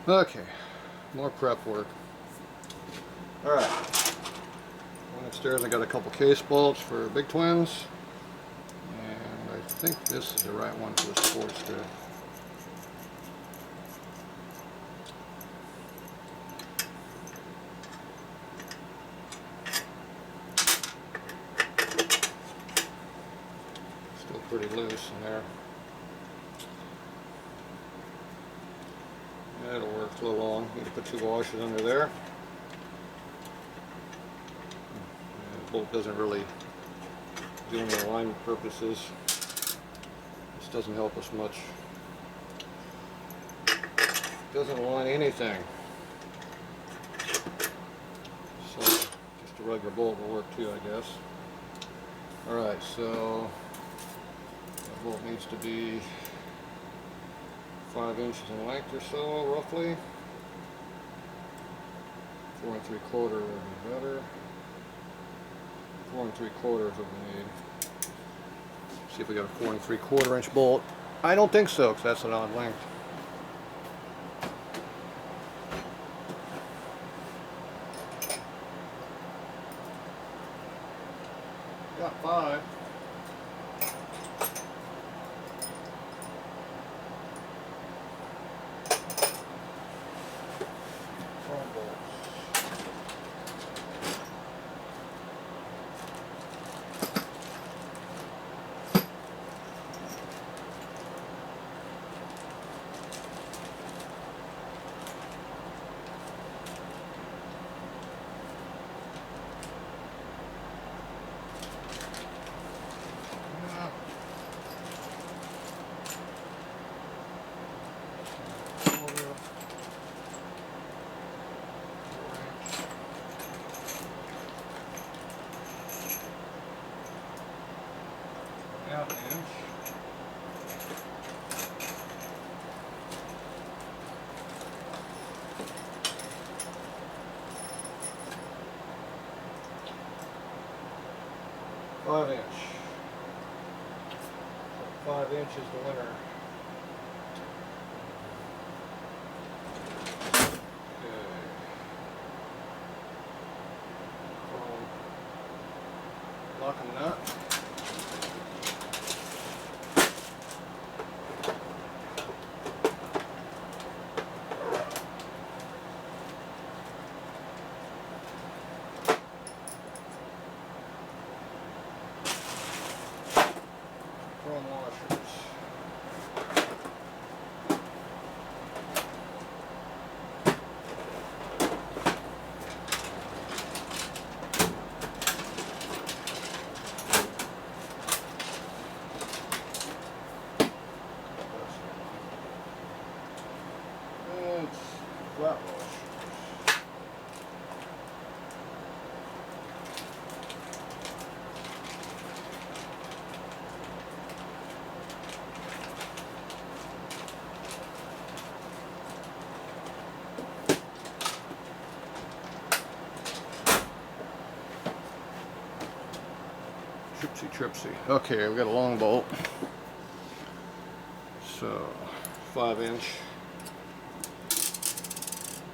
Okay, more prep work. Alright, went upstairs, I got a couple case bolts for big twins, and I think this is the right one for the sportster. Still pretty loose in there. That'll work. It's a little long. Need to put 2 washers under there. The bolt doesn't really do any alignment purposes. This doesn't help us much. Doesn't align anything. So just a regular bolt will work too, I guess. Alright, so that bolt needs to be 5 inches in length or so, roughly. 4 3/4 would be better. 4 3/4 is what we need. See if we got a 4 3/4 inch bolt. I don't think so, because that's an odd length. Got 5. Half inch. Five inch. 5 inches the winner. Locking nut. Chrome washers. It's flat wash. Tripsy. Okay, we've got a long bolt. So 5 inch.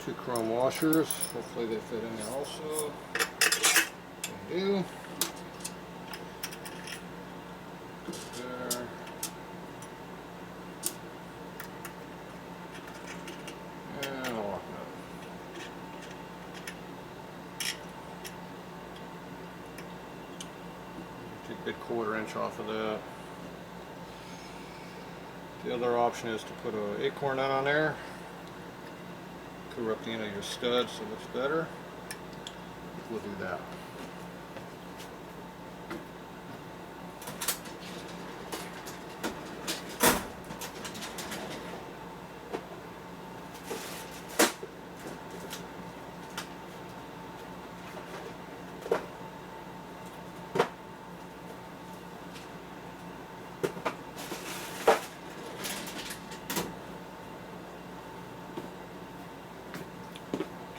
2 chrome washers. Hopefully they fit in there also. They do. There. And I'll lock it up. Take a good 1/4 inch off of that. The other option is to put an acorn nut on there. Cover up the end of your stud so it looks better. We'll do that.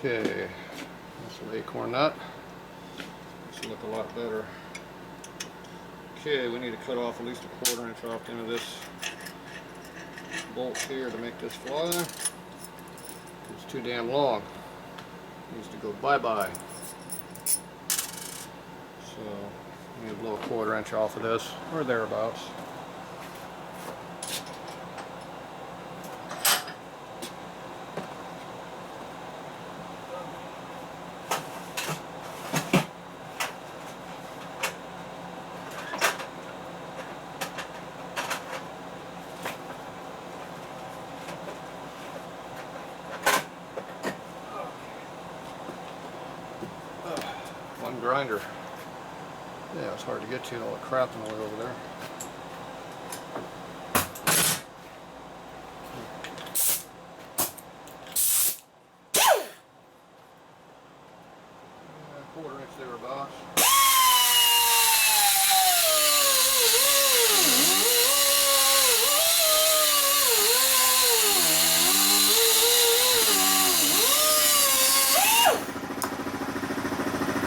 Okay, that's an acorn nut. This will look a lot better. Okay, we need to cut off at least a 1/4 inch off the end of this bolt here to make this fly. too damn long. Needs to go bye-bye. So I'm going to blow a 1/4 inch off of this, or thereabouts. One grinder. Yeah, it's hard to get to, all the crap in the way over there. Yeah, 1/4 inch thereabouts.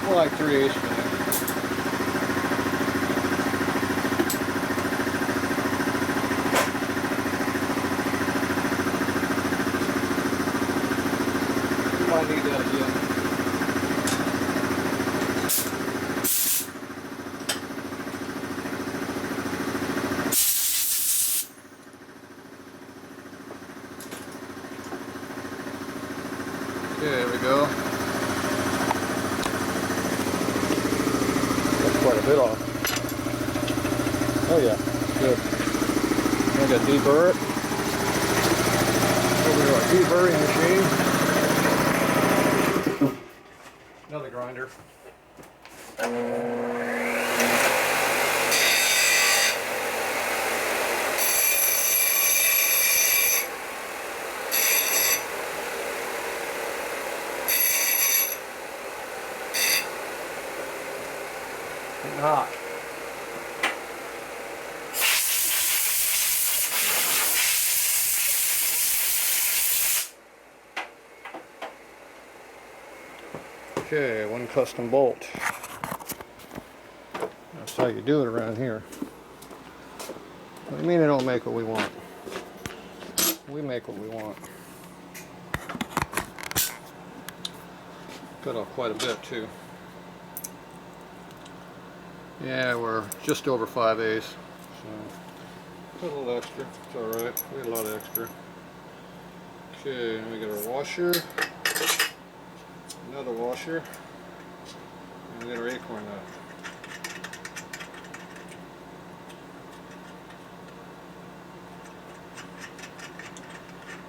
More like 3/8. Might need that again. Okay, there we go. That's quite a bit off. Oh yeah, good. I got deburr it. Over to our deburring machine. Another grinder. Getting hot. Okay, one custom bolt. That's how you do it around here. What do you mean they don't make what we want? We make what we want. Cut off quite a bit too. Yeah, we're just over 5/8. So put a little extra. It's alright. We had a lot of extra. Okay, and we got our washer. Another washer. And we got our acorn nut.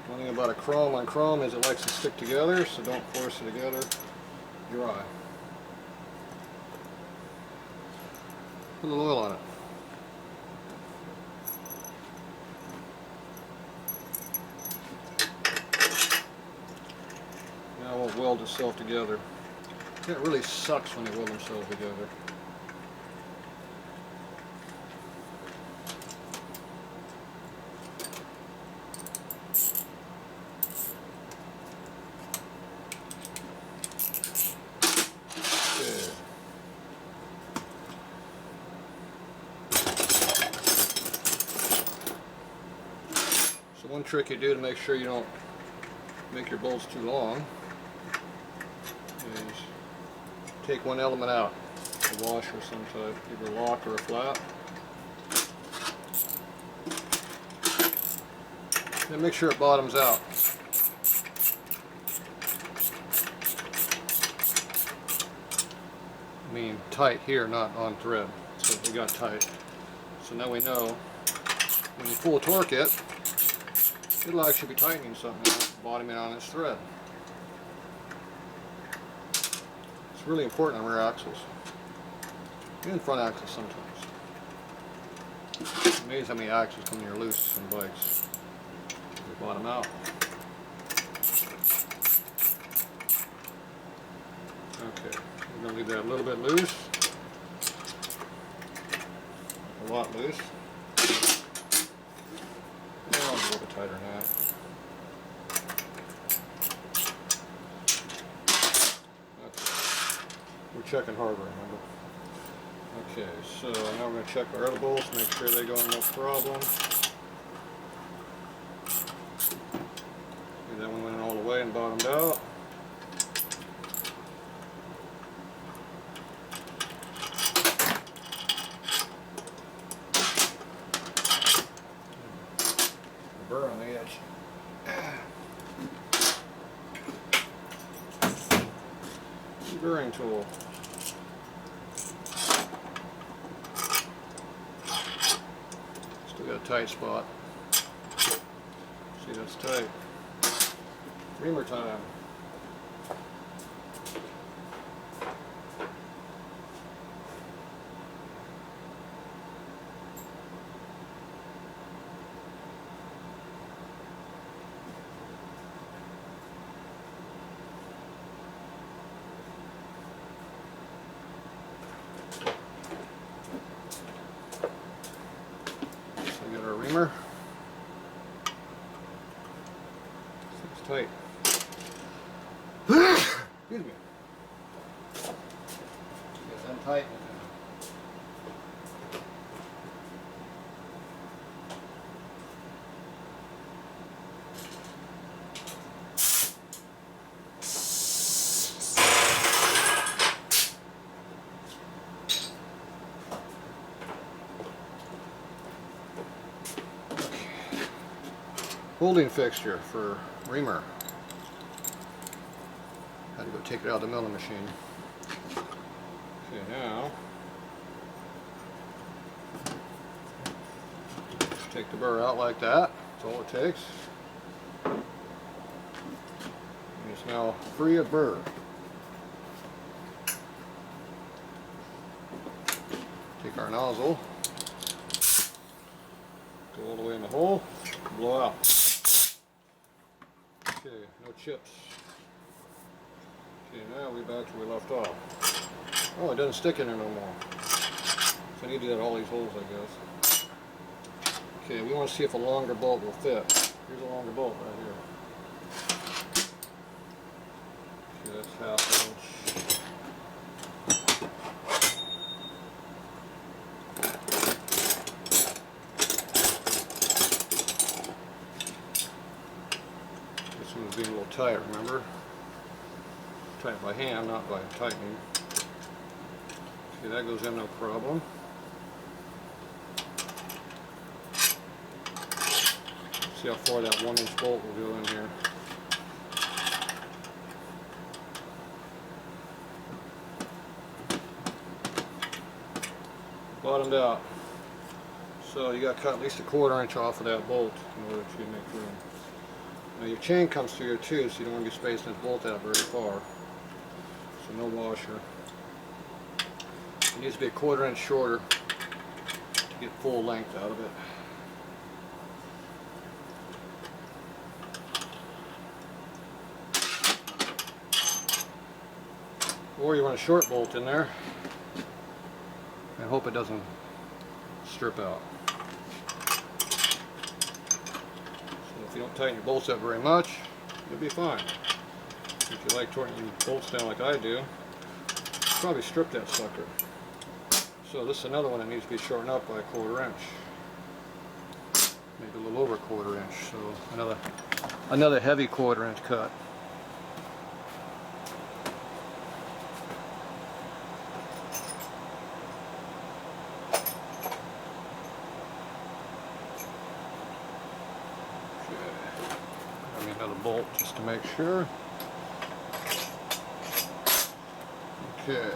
One thing about a chrome on chrome is it likes to stick together, so don't force it together. Dry. Put a little oil on it. Now it won't weld itself together. It really sucks when they weld themselves together. So one trick you do to make sure you don't make your bolts too long is take one element out, a washer of some type, either a lock or a flat. Then make sure it bottoms out. I mean tight here, not on thread. So we got tight. So now we know when you full torque it, it'll actually be tightening something out, bottoming on its thread. It's really important on rear axles. And front axles sometimes. It's amazing how many axles come here loose on bikes. They bottom out. Okay, we're going to leave that a little bit loose. A lot loose. I'll do a little bit tighter than that. Okay. We're checking hardware, remember? Okay, so now we're going to check our other bolts, make sure they go in no problem. Okay, that one went in all the way. and bottomed out. Burr on the edge. Burring tool. Still got a tight spot. See, that's tight. Reamer time. Reamer. It's tight. Excuse me. Get them tight. Holding fixture for reamer. Had to go take it out of the milling machine. Okay, now take the burr out like that. That's all it takes. And it's now free of burr. Take our nozzle, go all the way in the hole, blow out. Okay, no chips. Okay, now we're back to where we left off. Oh, it doesn't stick in there no more. So I need to get all these holes, I guess. Okay, we want to see if a longer bolt will fit. Here's a longer bolt right here. Okay, that's ½ inch. This one's being a little tight, remember? Tight by hand, not by tightening. Okay, that goes in no problem. See how far that 1-inch bolt will go in here. Bottomed out. So you got to cut at least a 1/4 inch off of that bolt in order to make room. Now your chain comes through here too, so you don't want to be spacing this bolt out very far. So no washer. It needs to be a 1/4 inch shorter to get full length out of it. Or you want a short bolt in there and hope it doesn't strip out. So if you don't tighten your bolts up very much, you'll be fine. If you like tightening your bolts down like I do, probably strip that sucker. So this is another one that needs to be shortened up by a 1/4 inch. Maybe a little over a 1/4 inch. So another heavy 1/4 inch cut. Another bolt just to make sure. Okay.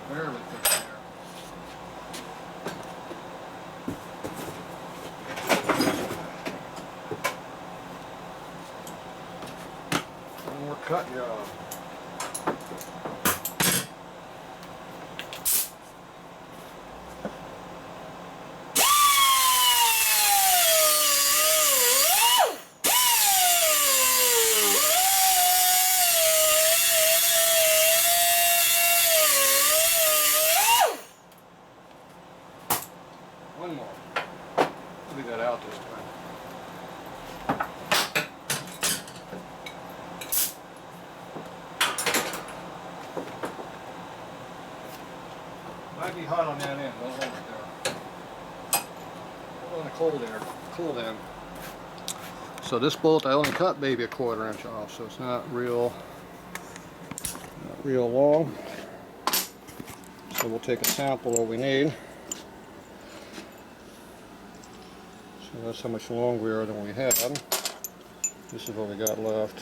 Barely fit there. One more cut job. One more. Leave that out this time. Might be hot on that end. Don't hold it there. Hold on the cold air. pulled in. So this bolt I only cut maybe 1/4 inch off, so it's not real long. So we'll take a sample of what we need. So that's how much longer we are than we had. This is what we got left.